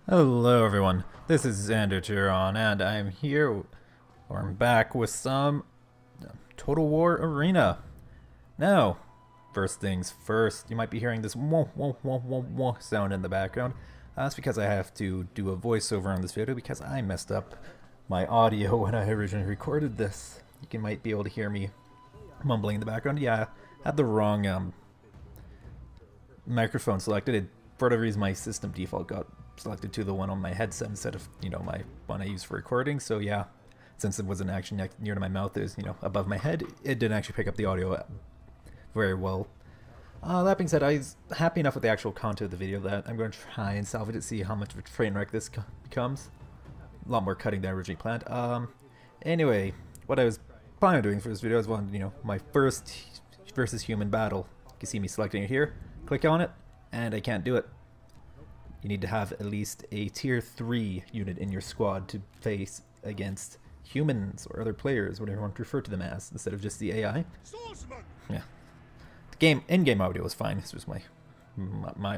Hello everyone, this is Xander Turon, and I'm here, or I'm back with some Total War Arena. Now, first things first, you might be hearing this wah, wah, wah, wah, wah sound in the background. That's because I have to do a voiceover on this video because I messed up my audio when I originally recorded this. Might be able to hear me mumbling in the background. Yeah, I had the wrong microphone selected. For whatever reason, my system default got selected to the one on my headset instead of my one I use for recording. So yeah, since it wasn't actually near to my mouth, it was above my head. It didn't actually pick up the audio very well. That being said, I was happy enough with the actual content of the video that I'm going to try and salvage it, see how much of a train wreck this becomes. A lot more cutting than I originally planned. Anyway, what I was planning on doing for this video is my first versus human battle. You can see me selecting it here. Click on it, and I can't do it. You need to have at least a tier 3 unit in your squad to face against humans or other players, whatever you want to refer to them as, instead of just the AI. Yeah. The in-game audio was fine. This was my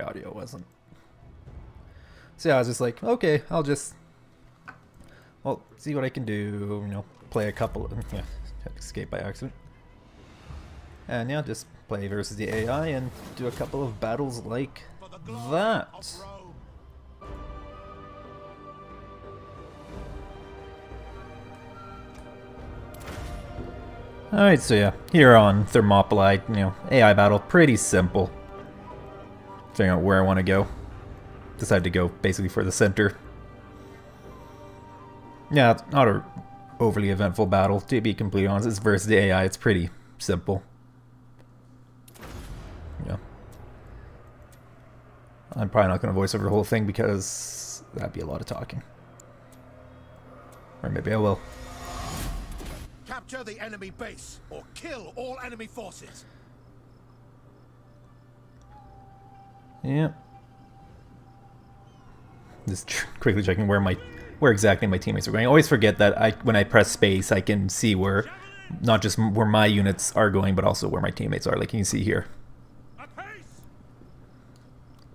audio wasn't. So yeah, I was just like, okay, I'll just see what I can do. Play a couple. Yeah, escape by accident. And yeah, just play versus the AI and do a couple of battles like that. Alright, so yeah, here on Thermopylae, AI battle, pretty simple. Figuring out where I want to go. Decided to go basically for the center. Yeah, it's not a overly eventful battle, to be completely honest. It's versus the AI, it's pretty simple. Yeah. I'm probably not going to voice over the whole thing because that'd be a lot of talking. Or maybe I will. Capture the enemy base or kill all enemy forces. Yeah. Just quickly checking where exactly my teammates are going. I always forget that when I press space, I can see where, not just where my units are going, but also where my teammates are, like you can see here.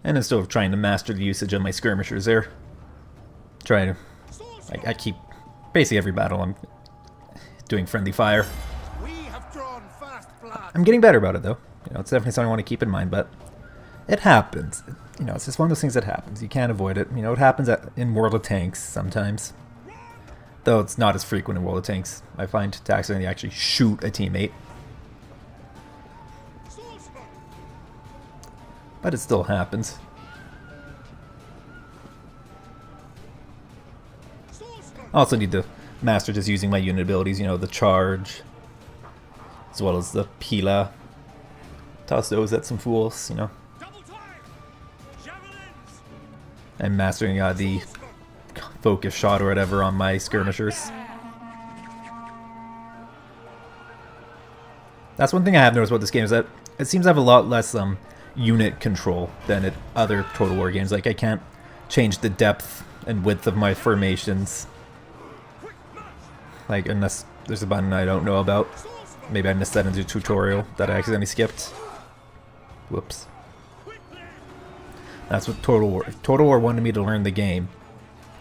And instead of trying to master the usage of my skirmishers there, I keep, basically every battle I'm doing friendly fire. I'm getting better about it though. It's definitely something I want to keep in mind, but it happens. It's just one of those things that happens. You can't avoid it. It happens in World of Tanks sometimes. Though it's not as frequent in World of Tanks. I find to accidentally actually shoot a teammate. But it still happens. I also need to master just using my unit abilities, the charge, as well as the Pila. Toss those at some fools, And mastering the focus shot or whatever on my skirmishers. That's one thing I have noticed about this game is that it seems to have a lot less unit control than other Total War games. Like I can't change the depth and width of my formations. Like, unless there's a button I don't know about. Maybe I missed that in the tutorial that I accidentally skipped. Whoops. That's what Total War wanted me to learn the game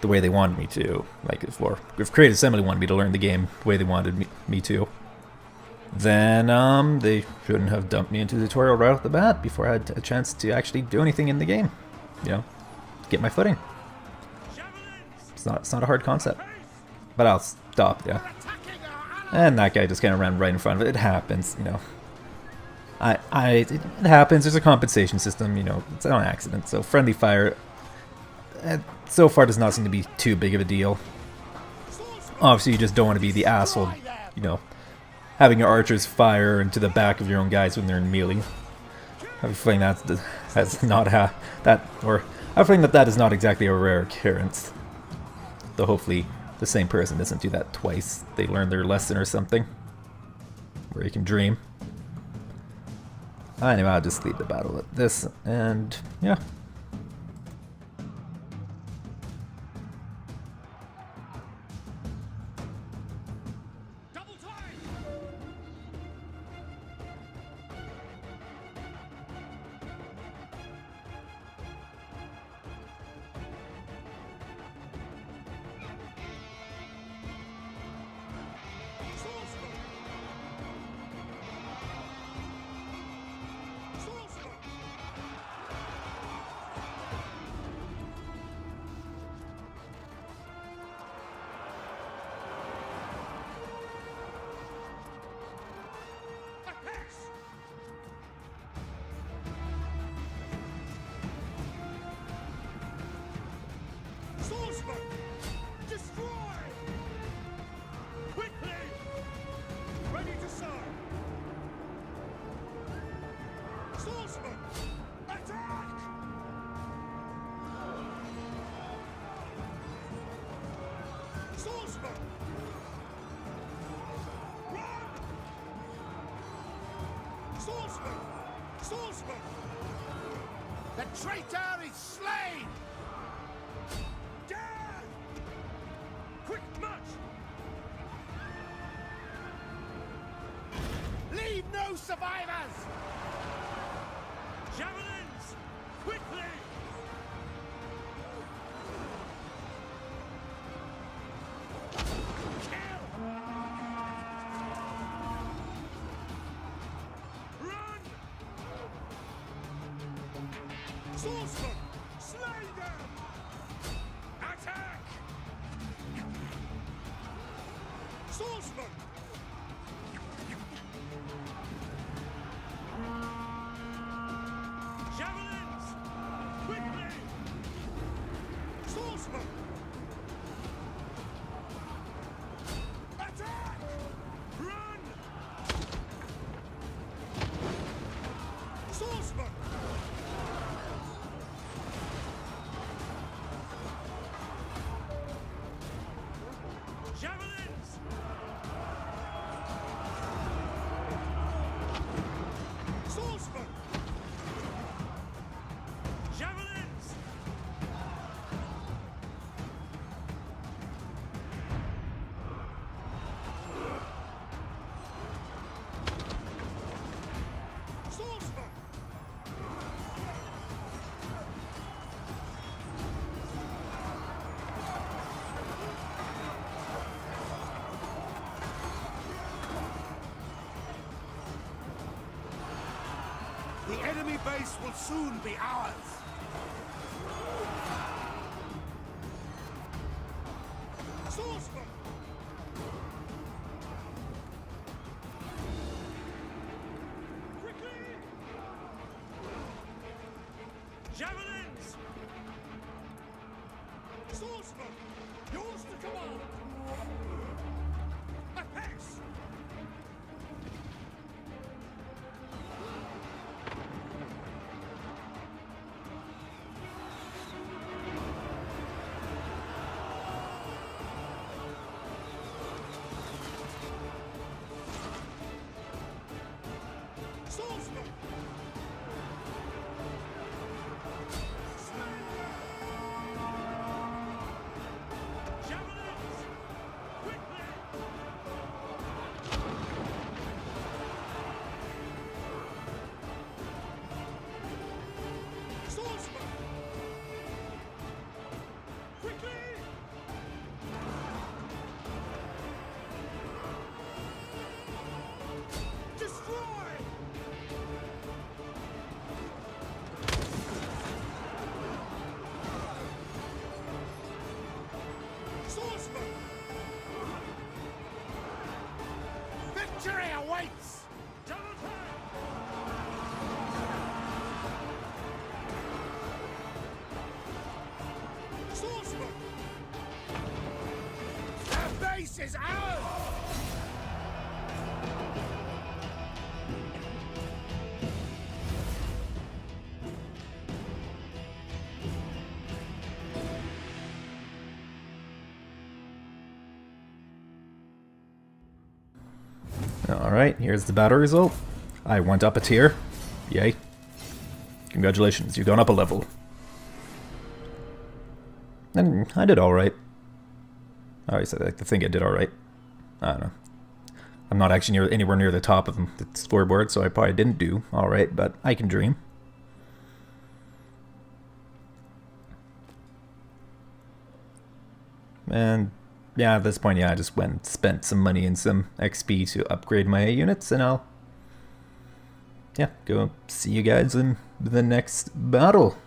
the way they wanted me to. Like, if Creative Assembly wanted me to learn the game the way they wanted me to, then they shouldn't have dumped me into the tutorial right off the bat before I had a chance to actually do anything in the game. Get my footing. It's not a hard concept. But I'll stop there. And that guy just kind of ran right in front of it. It happens, it happens. There's a compensation system, it's an accident. So friendly fire, so far does not seem to be too big of a deal. Obviously, you just don't want to be the asshole, having your archers fire into the back of your own guys when they're in melee. I have a feeling that is not exactly a rare occurrence. Though hopefully the same person doesn't do that twice. They learn their lesson or something. Where you can dream. Anyway, I'll just leave the battle at this, and yeah. Swordsman! The traitor is slain! Death! Quick march! Leave no survivors! Javelins! Quickly! Swordsman! Slay them! Attack! Swordsman! Javelins! Quickly! Swordsman! Attack! Run! Swordsman! Javelins! Swordsman! Javelins! Swordsman! The enemy base will soon be ours. Swordsman! Quickly! Javelins! Swordsman! Yours to command! Apex! Swordsman! Javelins! Quickly! Swordsman! Quickly! Destroy! Swordsman! Victory awaits! Double tap! Swordsman! The base is ours! Alright, here's the battle result. I went up a tier. Yay. Congratulations, you've gone up a level. And I did alright. I always like to think I did alright. I don't know. I'm not actually anywhere near the top of the scoreboard, so I probably didn't do alright, but I can dream. And yeah, at this point, yeah, I just went and spent some money and some XP to upgrade my units, and I'll, yeah, go see you guys in the next battle.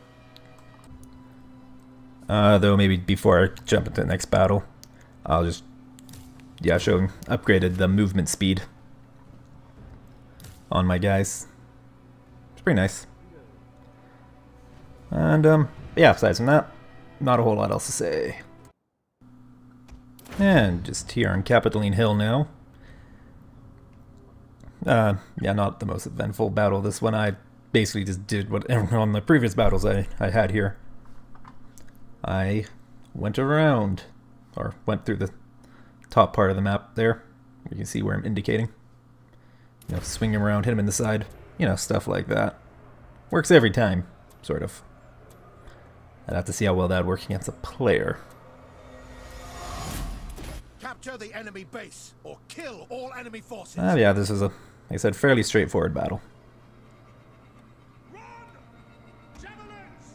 Though maybe before I jump into the next battle, I'll just, yeah, show upgraded the movement speed on my guys. It's pretty nice. And, yeah, aside from that, not a whole lot else to say. And just here on Capitoline Hill now. Yeah, not the most eventful battle. This one I basically just did what on the previous battles I had here. I went around, or went through the top part of the map there. You can see where I'm indicating. You know, swing him around, hit him in the side. You know, stuff like that. Works every time, sort of. I'd have to see how well that would work against a player. Capture the enemy base, or kill all enemy forces. Yeah, this is a, like I said, fairly straightforward battle. Run! Javelins!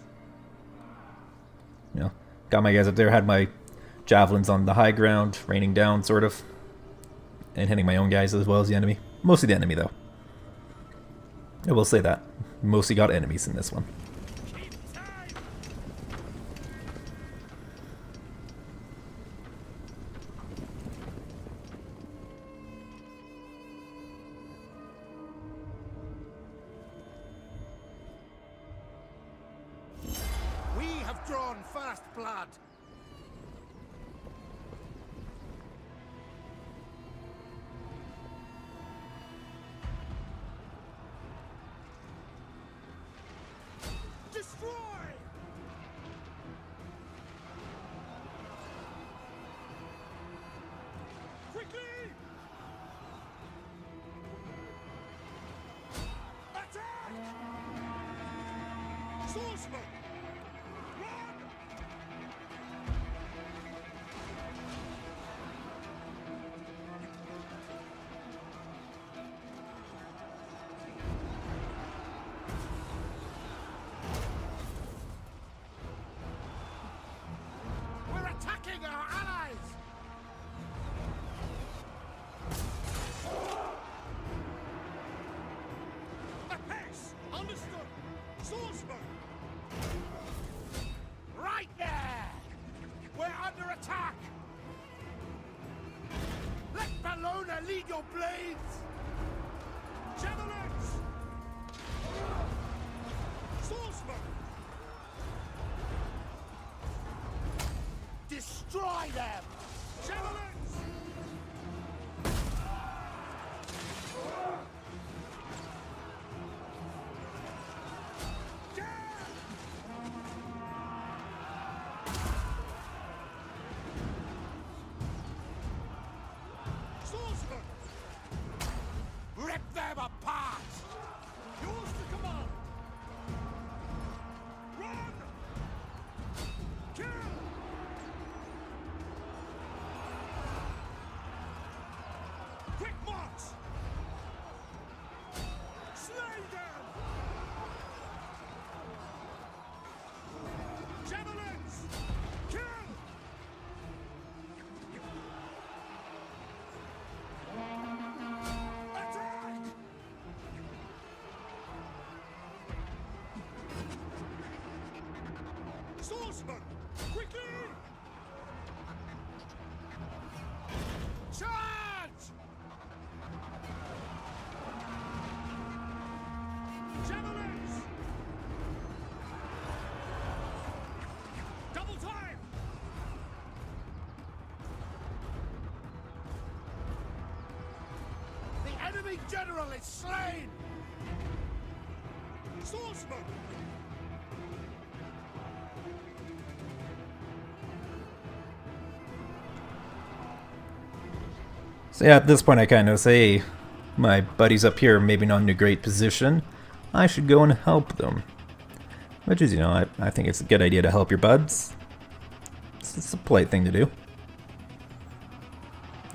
You know, got my guys up there, had my javelins on the high ground, raining down, sort of. And hitting my own guys as well as the enemy. Mostly the enemy, though. I will say that. Mostly got enemies in this one. Keep time! We have drawn first blood. Destroy! Quickly! Attack! Swordsman! Run! We're attacking our allies! Apace! Understood! Swordsman! Right there! We're under attack! Let Bellona lead your blades! Javelins! Swordsman! Destroy them! Javelins! Swordsman! Rip them apart! Yours to command! Run! Kill! Quick march! Slay them! Javelins! Kill! Attack! Swordsman! Quickly! Charge! Javelins! Double time! The enemy general is slain! Swordsman! So yeah, at this point I kind of say, my buddies up here maybe not in a great position. I should go and help them. Which is, you know, I think it's a good idea to help your buds. It's a polite thing to do.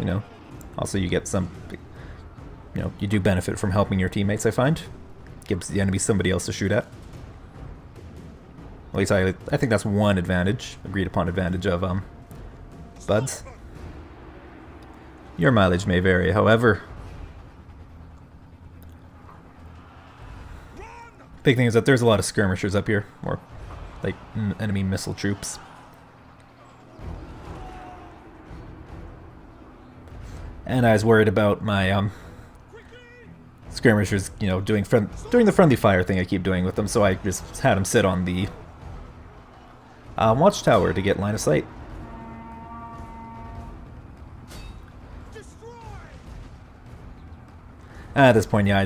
You know, also you get some, you know, you do benefit from helping your teammates, I find. Gives the enemy somebody else to shoot at. At least I think that's one advantage, agreed upon advantage of buds. Your mileage may vary, however. Big thing is that there's a lot of skirmishers up here, or like enemy missile troops. And I was worried about my skirmishers, you know, doing the friendly fire thing I keep doing with them, so I just had them sit on the watchtower to get line of sight. At this point, yeah,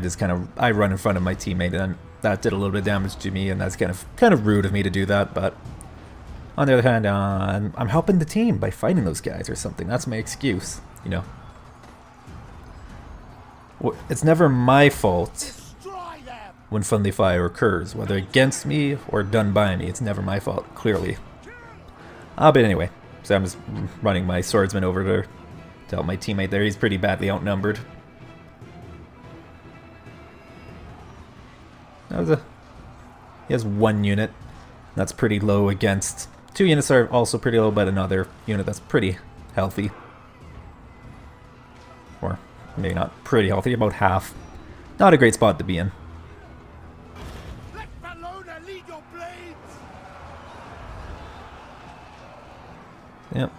I run in front of my teammate, and that did a little bit of damage to me, and that's kind of rude of me to do that. But on the other hand, I'm helping the team by fighting those guys or something. That's my excuse, you know. It's never my fault when friendly fire occurs, whether against me or done by me. It's never my fault, clearly. But anyway, so I'm just running my swordsman over to help my teammate there. He's pretty badly outnumbered. He has 1 unit. That's pretty low against 2 units are also pretty low, but another unit that's pretty healthy. Or maybe not pretty healthy, about half. Not a great spot to be in. Let Bellona lead your blades. Yep.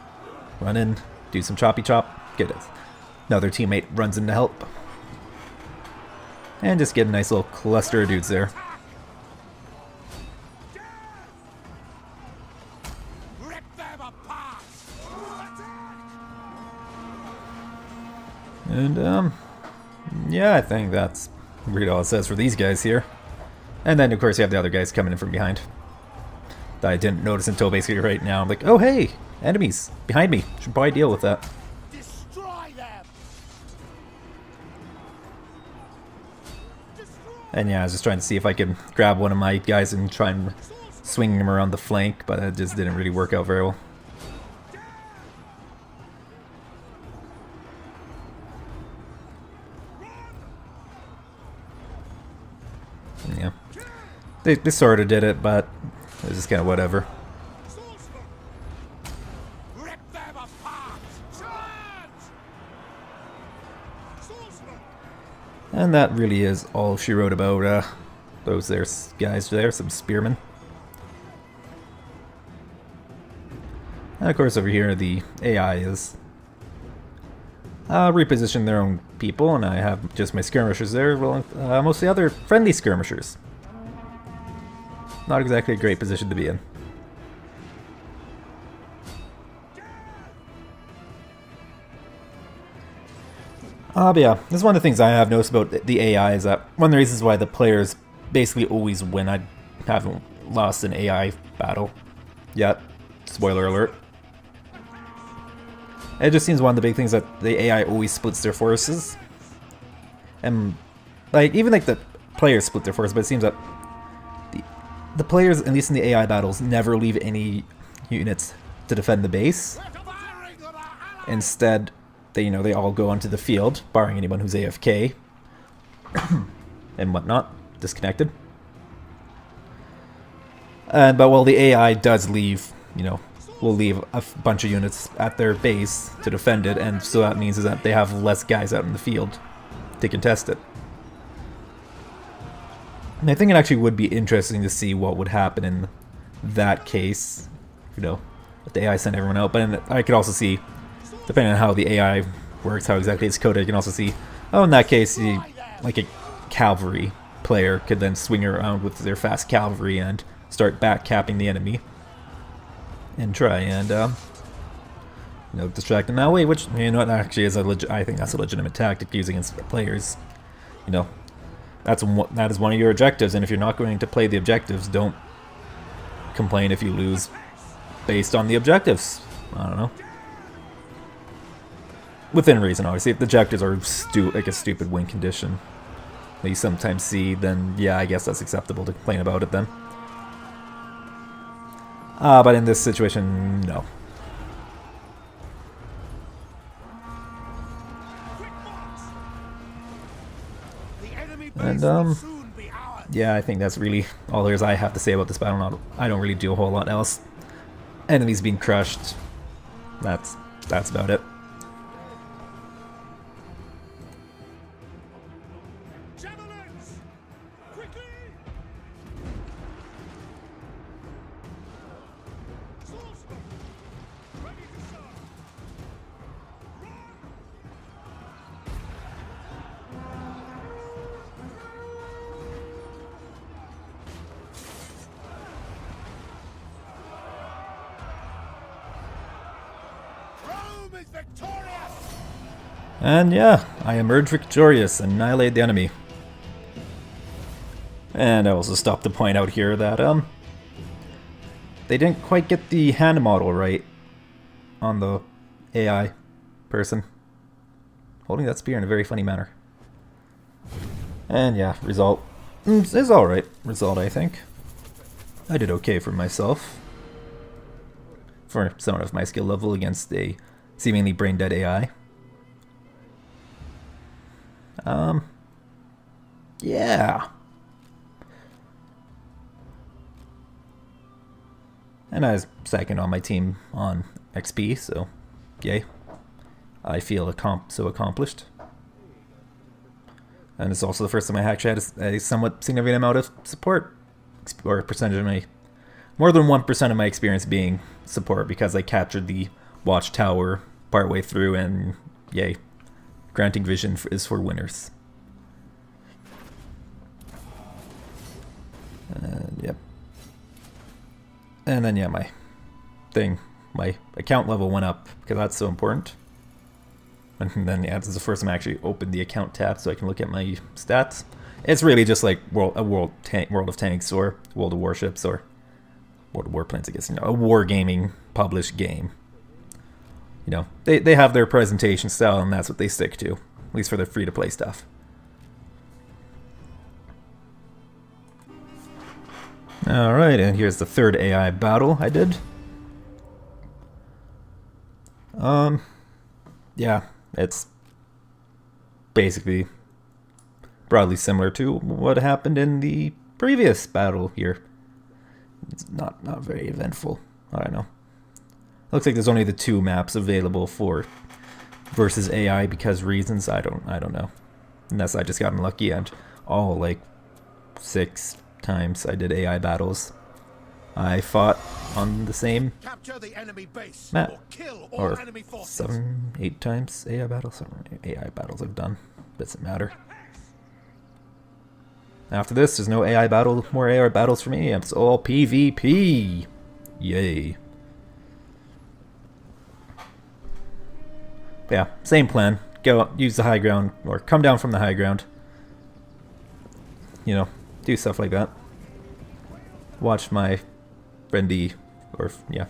Run in, do some choppy chop, get it. Another teammate runs in to help. And just get a nice little cluster of dudes there. Rip them apart. And, yeah, I think that's really all it says for these guys here. And then, of course, you have the other guys coming in from behind. That I didn't notice until basically right now. I'm like, oh, hey, enemies behind me. Should probably deal with that. Destroy them. And yeah, I was just trying to see if I could grab one of my guys and try and swing him around the flank, but it just didn't really work out very well. Yeah. They sort of did it, but it was just kind of whatever. Rip them apart. Charge. And that really is all she wrote about those there guys there, some spearmen. And of course over here the AI is repositioning their own people, and I have just my skirmishers there, well, mostly other friendly skirmishers. Not exactly a great position to be in. But yeah, this is one of the things I have noticed about the AI is that one of the reasons why the players basically always win. I haven't lost an AI battle yet. Spoiler alert. It just seems one of the big things that the AI always splits their forces. And like even like the players split their forces, but it seems that the players, at least in the AI battles, never leave any units to defend the base. Instead, they all go onto the field, barring anyone who's AFK and whatnot, disconnected. But while the AI does leave, will leave a bunch of units at their base to defend it, and so that means is that they have less guys out in the field to contest it. And I think it actually would be interesting to see what would happen in that case, if the AI sent everyone out. But I could also see, depending on how the AI works, how exactly it's coded, I can also see, in that case, like a cavalry player could then swing around with their fast cavalry and start back-capping the enemy and try and, distract them that way, which, actually is I think that's a legitimate tactic to use against players. That is one of your objectives, and if you're not going to play the objectives, don't complain if you lose based on the objectives. I don't know. Within reason, obviously. If the objectives are like a stupid win condition that you sometimes see, then yeah, I guess that's acceptable to complain about it then. But in this situation, no. And yeah, I think that's really all there is I have to say about this battle. I don't really do a whole lot else. Enemies being crushed. That's about it. Javelins! Quickly! Swordsman! Ready to serve! Rome is victorious! And yeah, I emerged victorious and annihilated the enemy. And I also stopped to point out here that they didn't quite get the hand model right on the AI person holding that spear in a very funny manner. And yeah, result, It's alright result, I think. I did okay for myself. For someone of my skill level against a seemingly brain-dead AI. Yeah. And I was second on my team on XP, so yay. I feel so accomplished. And it's also the first time I actually had a somewhat significant amount of support, or percentage of my, more than 1% of my experience being support, because I captured the watchtower partway through, and yay, granting vision is for winners. Yep. And then yeah, my account level went up because that's so important. And then yeah, this is the first time I actually opened the account tab so I can look at my stats. It's really just like World of Tanks or World of Warships or World of Warplanes, I guess, you know, a wargaming published game. You know, they have their presentation style and that's what they stick to, at least for their free-to-play stuff. Alright, and here's the third AI battle I did. Yeah, it's basically broadly similar to what happened in the previous battle here. It's not very eventful. I don't know. Looks like there's only the 2 maps available for versus AI because reasons. I don't know. Unless I just got unlucky and all like 6 times I did AI battles, I fought on the same map, or 7, 8 times AI battles. AI battles I've done. Doesn't matter. After this, there's no AI battle, more AI battles for me. It's all PvP. Yay. Yeah, same plan. Go use the high ground, or come down from the high ground. You know, do stuff like that. Watch my friendly, or yeah,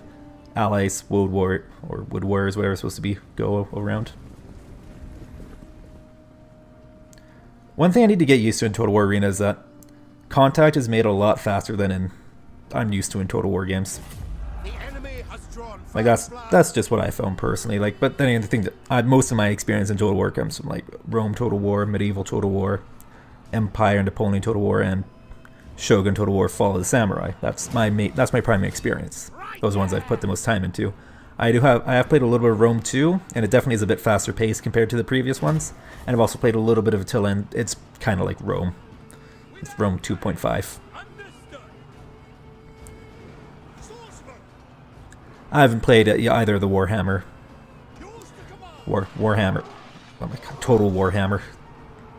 allies, wood warriors, whatever it's supposed to be, go around. One thing I need to get used to in Total War Arena is that contact is made a lot faster than I'm used to in Total War games. Like that's just what I found personally. Like, but then the thing that most of my experience in Total War comes from like Rome Total War, Medieval Total War, Empire and Napoleon Total War, and Shogun Total War: Fall of the Samurai. That's my primary experience. Those ones I've put the most time into. I have played a little bit of Rome 2, and it definitely is a bit faster paced compared to the previous ones. And I've also played a little bit of Attila, and it's kind of like Rome. It's Rome 2.5. I haven't played either of the Warhammer. Warhammer. Oh my god, Total Warhammer.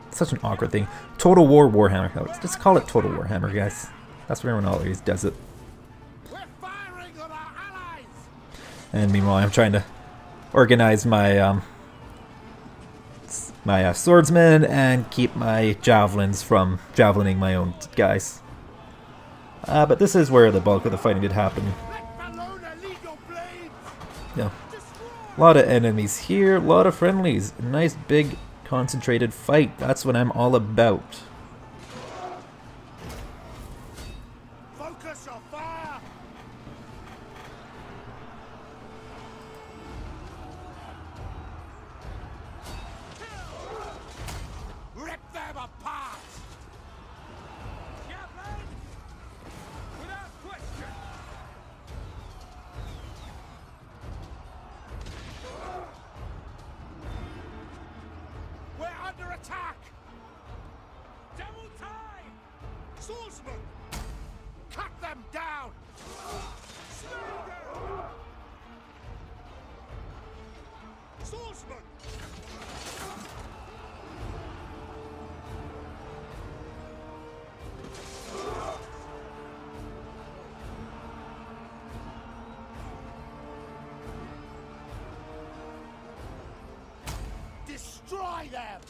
It's such an awkward thing. Total War Warhammer. Oh, just call it Total Warhammer, guys. That's what everyone always does it. And meanwhile, I'm trying to organize my swordsmen and keep my javelins from javelining my own guys. But this is where the bulk of the fighting did happen. Yeah, a lot of enemies here, a lot of friendlies. A nice big concentrated fight. That's what I'm all about. Focus your fire. Rip them apart. Without question. We're under attack. Double time. Swordsman. Cut them down. Slay them. Swordsman. Destroy them.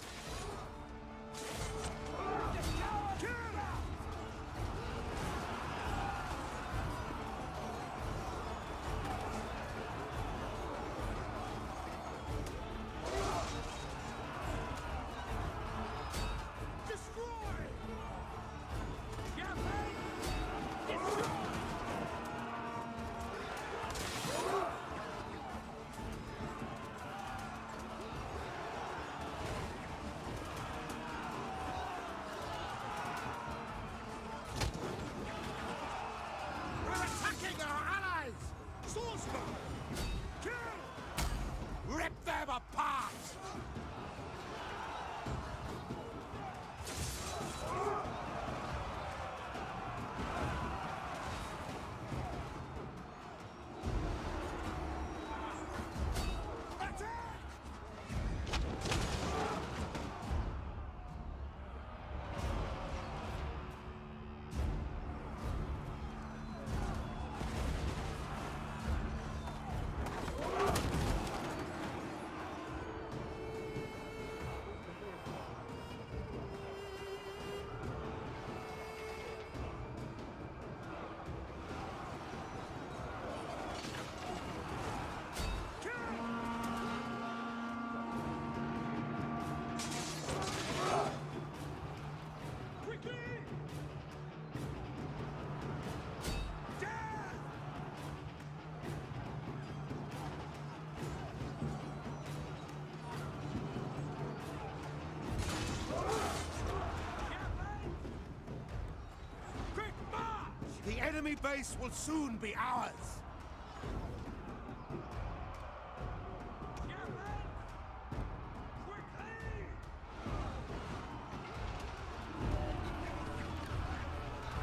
enemy base will soon be ours.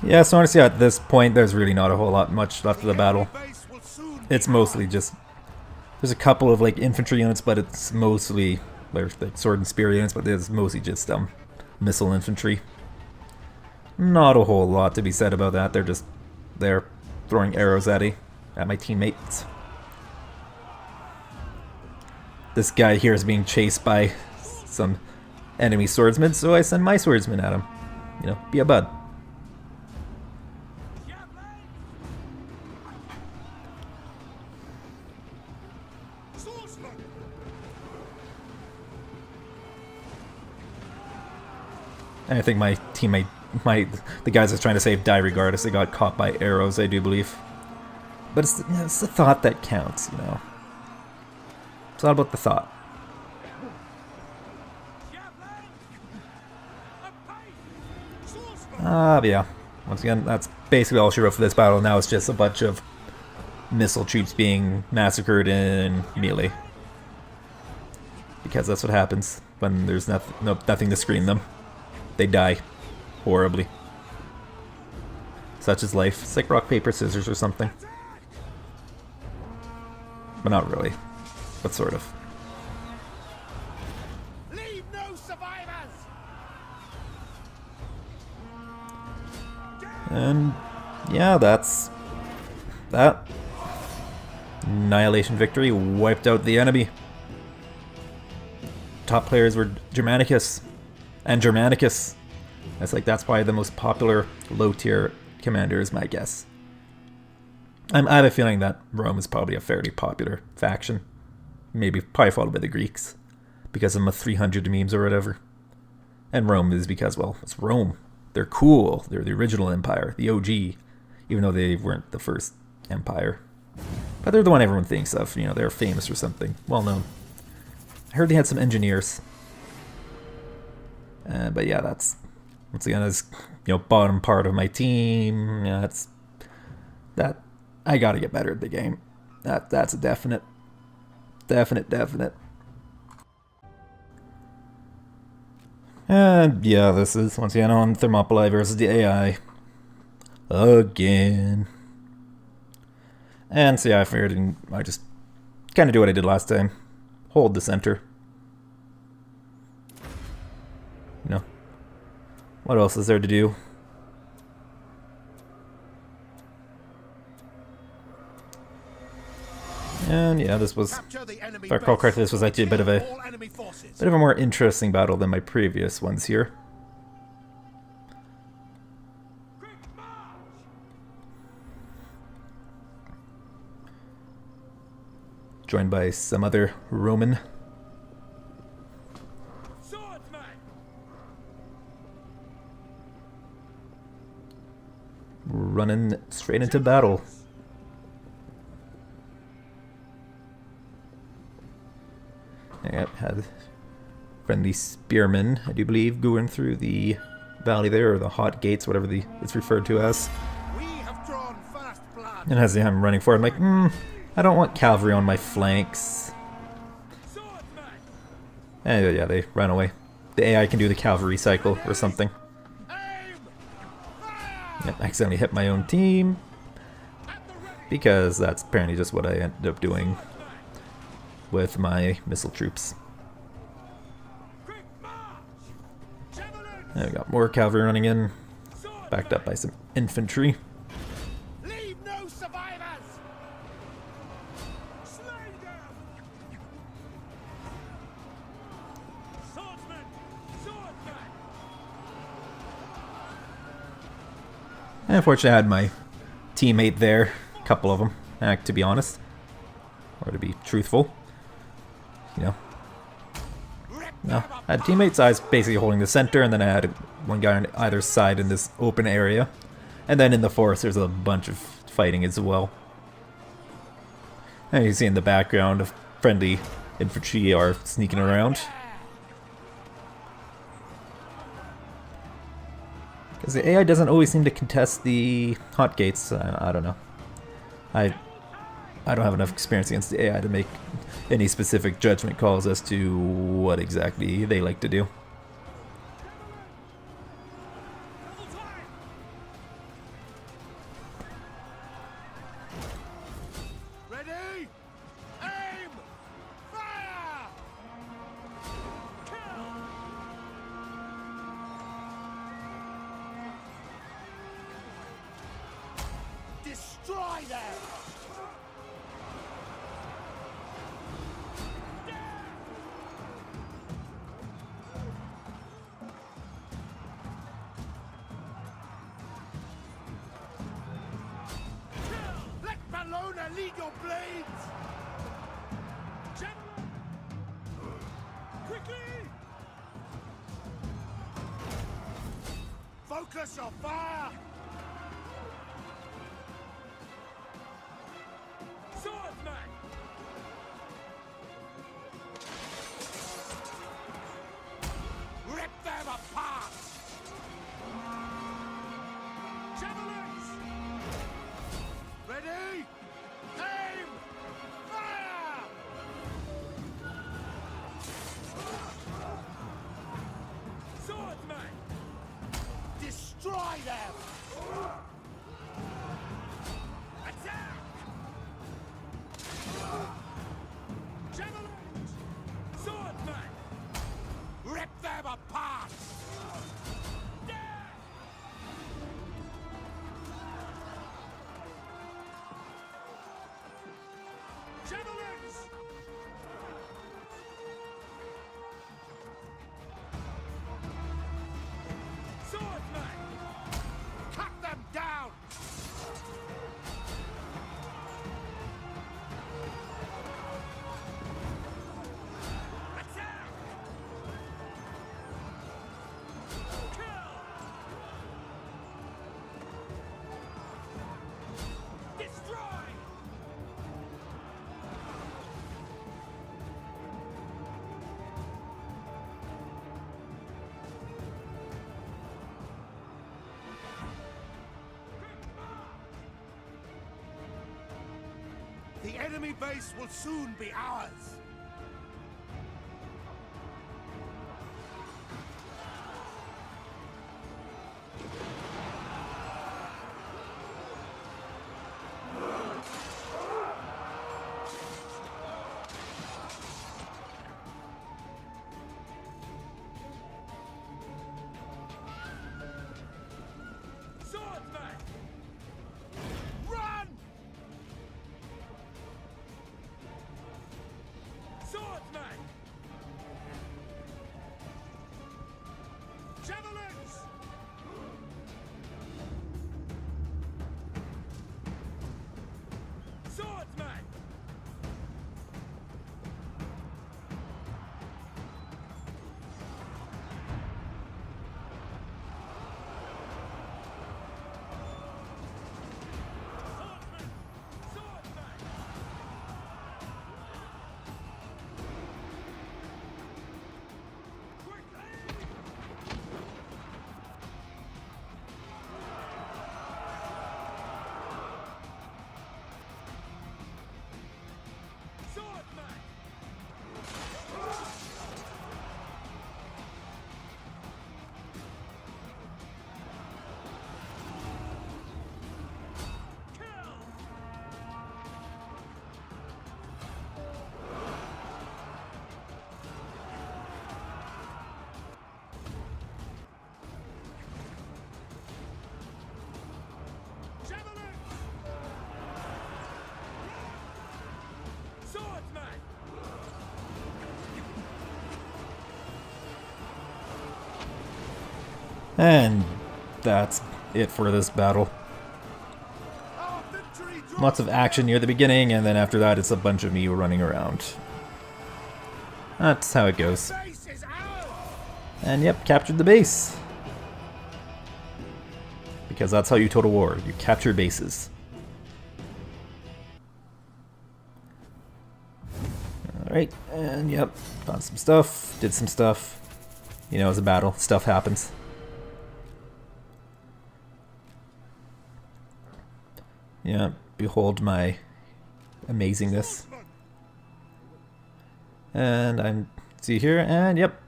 Yeah, so honestly at this point there's really not a whole lot much left of the battle. Base will soon be It's mostly just, there's a couple of like infantry units, but it's mostly like sword and spear units, but there's mostly just missile infantry. Not a whole lot to be said about that. They're just there throwing arrows at my teammates. This guy here is being chased by some enemy swordsmen, so I send my swordsman at him. You know, be a bud. And I think my teammate, the guys that's trying to save die regardless. They got caught by arrows, I do believe. But it's the thought that counts, you know. It's all about the thought. But yeah. Once again, that's basically all she wrote for this battle. Now it's just a bunch of missile troops being massacred in melee. Because that's what happens when there's nothing to screen them. They die horribly. Such is life. It's like rock, paper, scissors or something. But not really. But sort of. leave no survivors. And yeah, that's that. Annihilation victory wiped out the enemy. Top players were Germanicus and Germanicus. That's probably the most popular low tier commander is my guess. I have a feeling that Rome is probably a fairly popular faction. Probably followed by the Greeks. Because of the 300 memes or whatever. And Rome is because, well, it's Rome. They're cool. They're the original empire. The OG. Even though they weren't the first empire. But they're the one everyone thinks of. You know, they're famous or something. Well known. I heard they had some engineers. But yeah, that's... Once again, as you know, bottom part of my team. Yeah, that I gotta get better at the game. That's a definite. And yeah, this is once again on Thermopylae versus the AI. Again. And so yeah, I figured I just kind of do what I did last time. Hold the center. You know. What else is there to do? And yeah, this was, if I recall correctly, this was actually a bit of a more interesting battle than my previous ones here. Joined by some other Roman. Running straight into battle. I had friendly spearmen, I do believe, going through the valley there, or the hot gates, whatever it's referred to as. We have drawn fast blood. And as I'm running forward, I'm like, I don't want cavalry on my flanks. And yeah, they ran away. The AI can do the cavalry cycle or something. Yep, I accidentally hit my own team. Because that's apparently just what I ended up doing with my missile troops. And we got more cavalry running in, backed up by some infantry. Leave no survivors. Slay them. Swordsman, swordman. And unfortunately, I had my teammate there, a couple of them, to be honest, or to be truthful. You know, no, I had teammates. I was basically holding the center, and then I had one guy on either side in this open area, and then in the forest there's a bunch of fighting as well. And you see in the background, friendly infantry are sneaking around. Because the AI doesn't always seem to contest the hot gates. I don't know. I don't have enough experience against the AI to make any specific judgment calls as to what exactly they like to do. Ready? Aim! Fire! Destroy them! Let Bellona lead your blades! General! Quickly! Focus your fire! Swordsman! Rip them apart! Javelins! Ready? Aim! Fire! Swordsman! Destroy them! Attack! Javelins! Swordsman! Rip them apart! Javelins! Swordsman! Cut them down! Attack! Kill! Destroy! The enemy base will soon be ours. Swordsman! Run! Swordsman! Javelins! Swordsman! Swordsman! Swordsman! Kill! Javelins! Swordsman! And that's it for this battle. Our victory draws Lots of action near the beginning, and then after that it's a bunch of me running around. That's how it goes. base is ours! And yep, captured the base. Because that's how you total war. You capture bases. Alright, and yep, found some stuff, did some stuff. You know, it's a battle, stuff happens. Yeah, behold my amazingness. And I'm see here, and yep,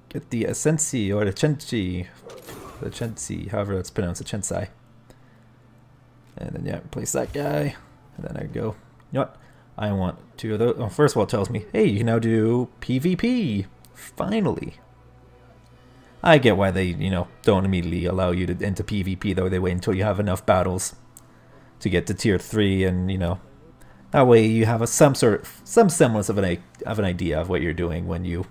get the Asensi or the Chensi, however that's pronounced, the Chensai. And then yeah, replace that guy, and then I go. You know what? I want two of those. Oh, first of all, it tells me, hey, you can now do PvP. Finally. I get why they, don't immediately allow you to into PvP though. They wait until you have enough battles to get to tier 3, and that way you have some semblance of an idea of what you're doing when you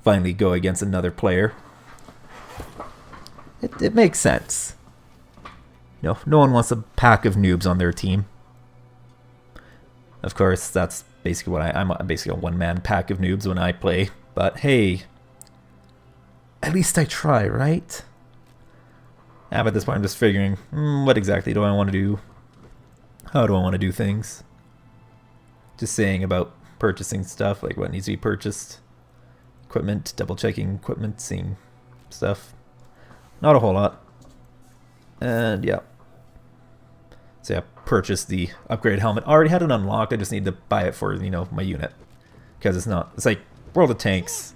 finally go against another player. It makes sense. No one wants a pack of noobs on their team. Of course, that's basically what I'm basically a one-man pack of noobs when I play. But hey, at least I try, right? But at this point, I'm just figuring, what exactly do I want to do? How do I want to do things? Just saying about purchasing stuff, like what needs to be purchased. Equipment, double-checking equipment, seeing stuff. Not a whole lot. And yeah. So yeah, purchased the upgraded helmet. Already had it unlocked, I just need to buy it for, my unit. Because it's like World of Tanks.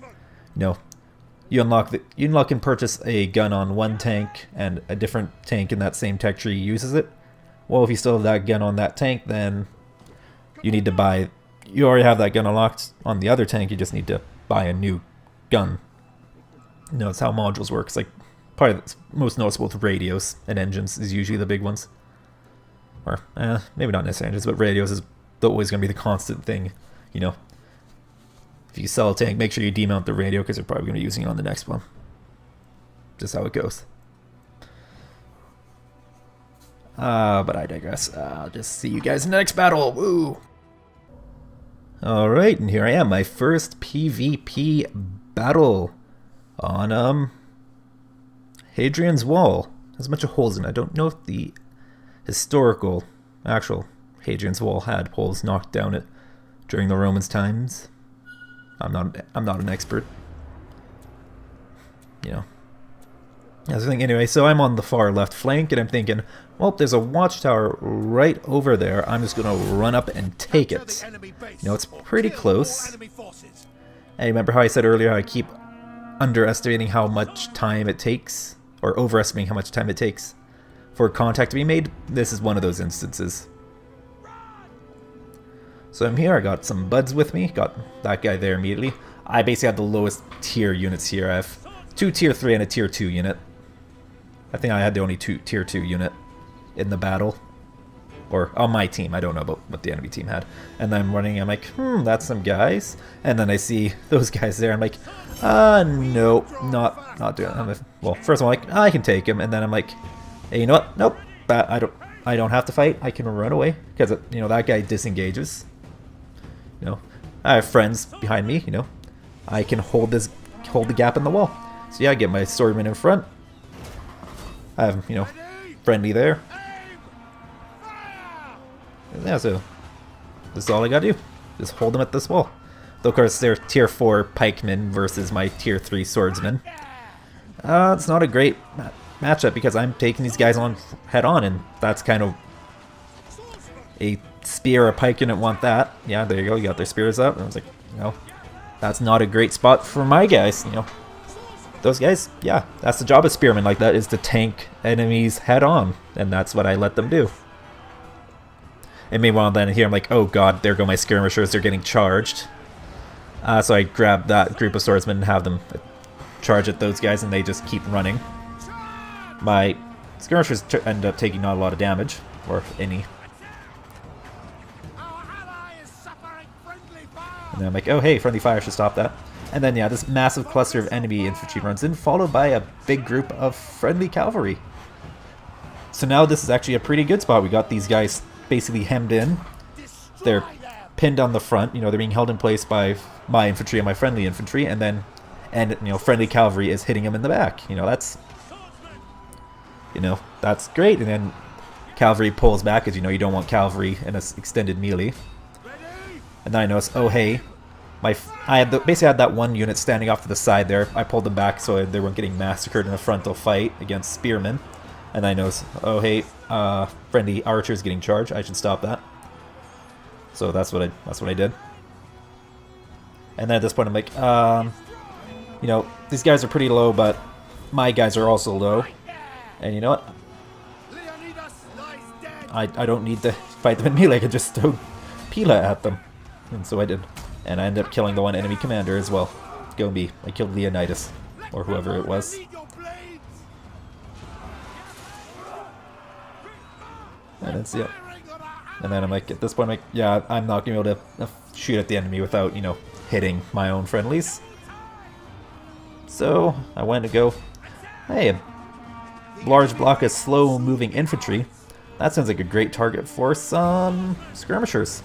You unlock and purchase a gun on one tank, and a different tank in that same tech tree uses it. Well, if you still have that gun on that tank, then you need to buy. You already have that gun unlocked on the other tank. You just need to buy a new gun. That's how modules work. It's like probably the most noticeable with radios and engines is usually the big ones. Or maybe not necessarily engines, but radios is always going to be the constant thing. If you sell a tank, make sure you demount the radio because they're probably going to be using it on the next one. Just how it goes. But I digress. I'll just see you guys in the next battle. Woo! Alright, and here I am. My first PvP battle on Hadrian's Wall. There's a bunch of holes in it. I don't know if the actual Hadrian's Wall had holes knocked down it during the Romans' times. I'm not an expert. That's the thing. Anyway, so I'm on the far left flank, and I'm thinking, well, there's a watchtower right over there. I'm just gonna run up and take it. It's pretty close. And remember how I said earlier how I keep underestimating how much time it takes, or overestimating how much time it takes for contact to be made? This is one of those instances. So I'm here, I got some buds with me, got that guy there immediately. I basically have the lowest tier units here. I have 2 tier 3 and a tier 2 unit. I think I had the only tier 2 unit in the battle. Or on my team, I don't know about what the enemy team had. And then I'm running, I'm like, that's some guys. And then I see those guys there, I'm like, no, not doing it. Well, first I'm like, I can take him, and then I'm like, hey, you know what, nope, I don't have to fight, I can run away. Because, that guy disengages. I have friends behind me, I can hold the gap in the wall. So yeah, I get my swordman in front. I have, friendly there. And yeah, so this is all I gotta do. Just hold them at this wall. Though, of course, they're tier 4 pikemen versus my tier 3 swordsman. It's not a great matchup because I'm taking these guys on head on, and that's kind of a spear or a pike unit want that. Yeah, there you go, you got their spears up. And I was like, that's not a great spot for my guys, Those guys, yeah, that's the job of spearmen like that, is to tank enemies head on, and that's what I let them do. And meanwhile then here I'm like, oh god, there go my skirmishers, they're getting charged. So I grab that group of swordsmen and have them charge at those guys, and they just keep running. My skirmishers end up taking not a lot of damage, or any. And then I'm like, oh hey, friendly fire should stop that. And then yeah, this massive cluster of enemy infantry runs in, followed by a big group of friendly cavalry. So now this is actually a pretty good spot. We got these guys basically hemmed in. They're pinned on the front, they're being held in place by my infantry and my friendly infantry, and then friendly cavalry is hitting them in the back. That's great. And then cavalry pulls back, as you don't want cavalry in an extended melee. And then I noticed, oh hey, I had basically had that one unit standing off to the side there. I pulled them back so they weren't getting massacred in a frontal fight against spearmen. And I notice, oh hey, friendly archer's getting charged. I should stop that. So that's what I did. And then at this point I'm like, you know, these guys are pretty low, but my guys are also low. And you know what? I don't need to fight them in melee. I can just throw Pila at them. And so I did. And I ended up killing the one enemy commander as well. Go me. I killed Leonidas. Or whoever it was. And that's it. And then I'm like, at this point, I'm like, yeah, I'm not going to be able to shoot at the enemy without, you know, hitting my own friendlies. So I went to go, hey, a large block of slow-moving infantry. That sounds like a great target for some skirmishers.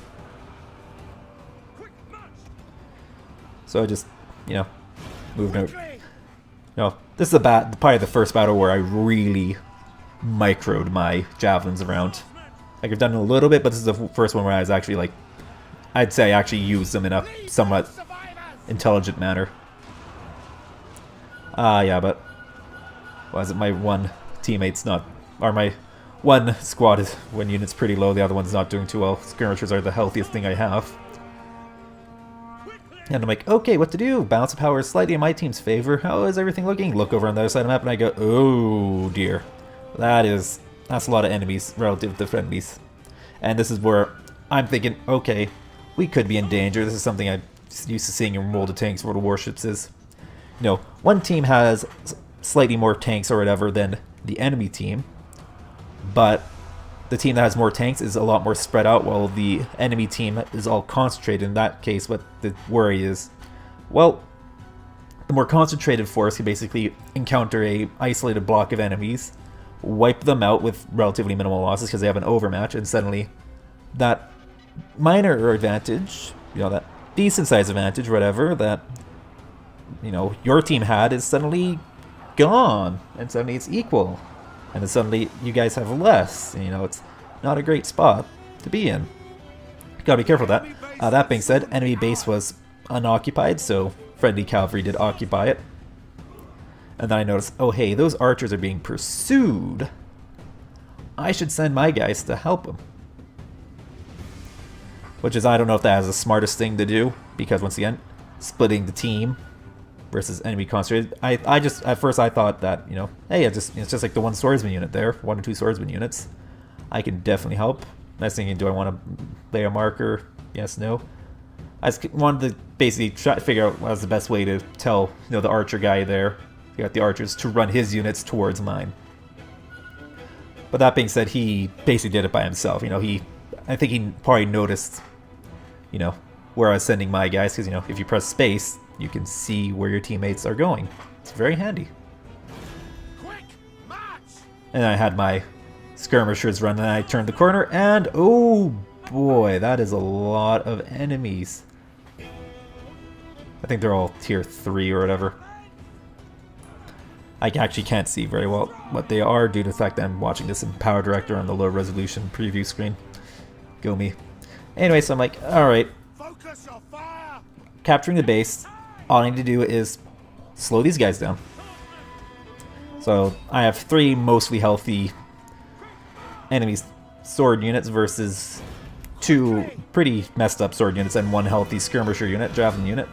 So I just, you know, moved out. You know, this is probably the first battle where I really microed my javelins around. Like, I've done a little bit, but this is the first one where I was actually, like, I'd say I actually used them in a somewhat intelligent manner. Yeah, but was it my one teammate's not, or my one squad is one unit's pretty low, the other one's not doing too well. Skirmishers are the healthiest thing I have. And I'm like, okay, what to do? Balance of power is slightly in my team's favor. How is everything looking? Look over on the other side of the map and I go, oh dear. That's a lot of enemies relative to friendlies. And this is where I'm thinking, okay, we could be in danger. This is something I'm used to seeing in World of Tanks, World of Warships is, you know, one team has slightly more tanks or whatever than the enemy team, but the team that has more tanks is a lot more spread out, while the enemy team is all concentrated. In that case, what the worry is, well, the more concentrated force can basically encounter a isolated block of enemies, wipe them out with relatively minimal losses because they have an overmatch, and suddenly that minor advantage, you know, that decent size advantage, whatever, that, you know, your team had is suddenly gone, and suddenly it's equal. And then suddenly you guys have less. You know, it's not a great spot to be in. Gotta be careful of that. That being said, enemy base was unoccupied, so friendly cavalry did occupy it. And then I noticed, oh hey, those archers are being pursued. I should send my guys to help them. Which is, I don't know if that is the smartest thing to do, because once again, splitting the team versus enemy concentrated. I just, at first I thought that, you know, hey, it's just like the one swordsman unit there, 1 or 2 swordsman units. I can definitely help. I was thinking, do I want to lay a marker? Yes, no. I just wanted to basically try to figure out what was the best way to tell, you know, the archer guy there, you got the archers, to run his units towards mine. But that being said, he basically did it by himself. You know, I think he probably noticed, you know, where I was sending my guys, because, you know, if you press space, you can see where your teammates are going. It's very handy. And I had my skirmishers run, and I turned the corner, and oh boy, that is a lot of enemies. I think they're all tier 3 or whatever. I actually can't see very well what they are due to the fact that I'm watching this in Power Director on the low resolution preview screen. Go me. Anyway, so I'm like, alright. Capturing the base, all I need to do is slow these guys down. So I have 3 mostly healthy enemy sword units versus 2 pretty messed up sword units and 1 healthy skirmisher unit, javelin unit.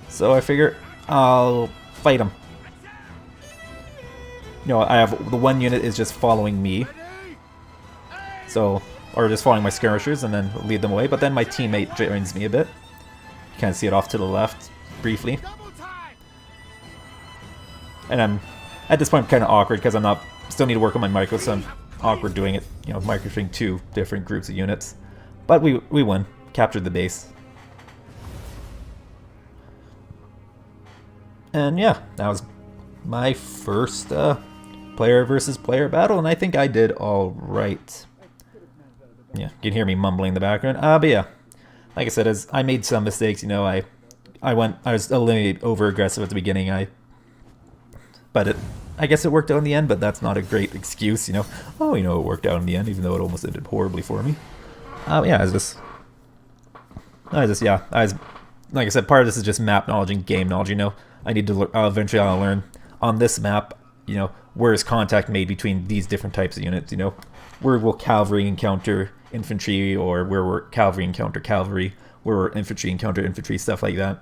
So I figure I'll fight them. You know, I have the 1 unit is just following me. So, or just following my skirmishers and then lead them away. But then my teammate joins me a bit. You can see it off to the left briefly. And I'm at this point kind of awkward because I'm not, still need to work on my micro, so I'm awkward doing it, you know, microing 2 different groups of units. But we won, captured the base. And yeah, that was my first player versus player battle, and I think I did all right. Yeah, you can hear me mumbling in the background. But yeah, like I said, as I made some mistakes, you know, I was a little over aggressive at the beginning. I guess it worked out in the end, but that's not a great excuse, you know. Oh, you know, it worked out in the end, even though it almost ended horribly for me. Yeah, like I said, part of this is just map knowledge and game knowledge, you know. I need to eventually I'll learn on this map. you know, where is contact made between these different types of units, you know, where will cavalry encounter infantry, or where will cavalry encounter cavalry, where will infantry encounter infantry, stuff like that.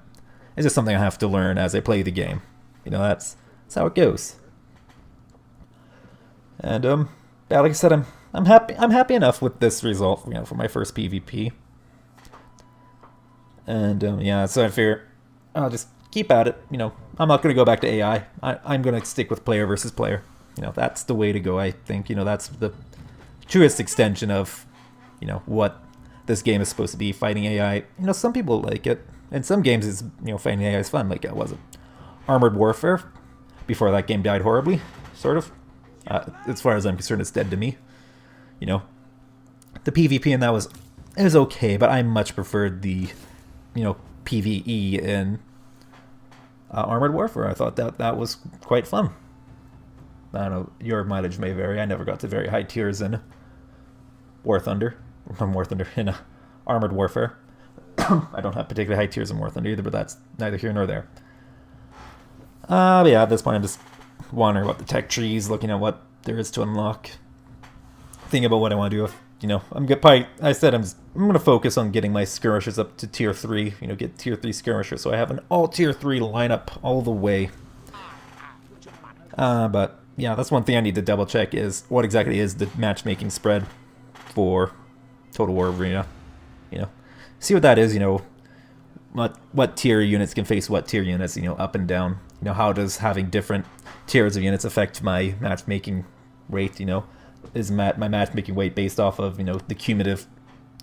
It's just something I have to learn as I play the game. You know, that's how it goes. And yeah, like I said, I'm happy enough with this result, you know, for my first PvP. And yeah, so I figure I'll just keep at it. You know, I'm not going to go back to AI. I'm going to stick with player versus player. You know, that's the way to go, I think. You know, that's the truest extension of, you know, what this game is supposed to be, fighting AI. You know, some people like it. And some games, is, you know, fighting AI is fun. Like, was it Armored Warfare? Before that game died horribly, sort of. As far as I'm concerned, it's dead to me. You know, the PvP in that was okay, but I much preferred the, you know, PvE in Armored Warfare. I thought that was quite fun. I don't know, your mileage may vary. I never got to very high tiers in War Thunder, in Armored Warfare. I don't have particularly high tiers in War Thunder either, but that's neither here nor there. But yeah, at this point I'm just wandering about the tech trees, looking at what there is to unlock, thinking about what I want to do. If, you know, I'm going to focus on getting my skirmishers up to tier 3, you know, get tier 3 skirmishers, so I have an all tier 3 lineup all the way. But yeah, that's one thing I need to double check, is what exactly is the matchmaking spread for Total War Arena. You know, see what that is, you know, what tier units can face what tier units, you know, up and down. You know, how does having different tiers of units affect my matchmaking rate, you know? Is my matchmaking weight based off of, you know, the cumulative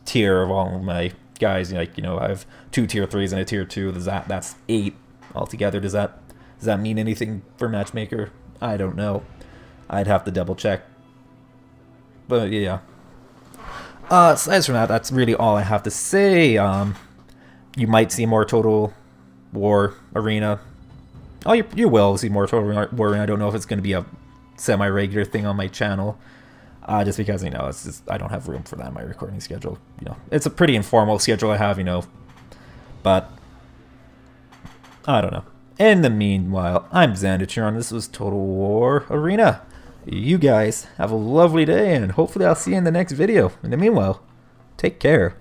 tier of all of my guys? Like, you know, I have 2 tier 3s and a tier 2. That's 8 altogether. Does that mean anything for matchmaker? I don't know. I'd have to double check. But yeah. Aside from that, that's really all I have to say. You might see more Total War Arena. Oh, you will see more Total War Arena. I don't know if it's going to be a semi-regular thing on my channel. Just because, you know, it's just, I don't have room for that in my recording schedule. You know, it's a pretty informal schedule I have, you know. But I don't know. In the meanwhile, I'm Xandatron. This was Total War Arena. You guys have a lovely day, and hopefully I'll see you in the next video. In the meanwhile, take care.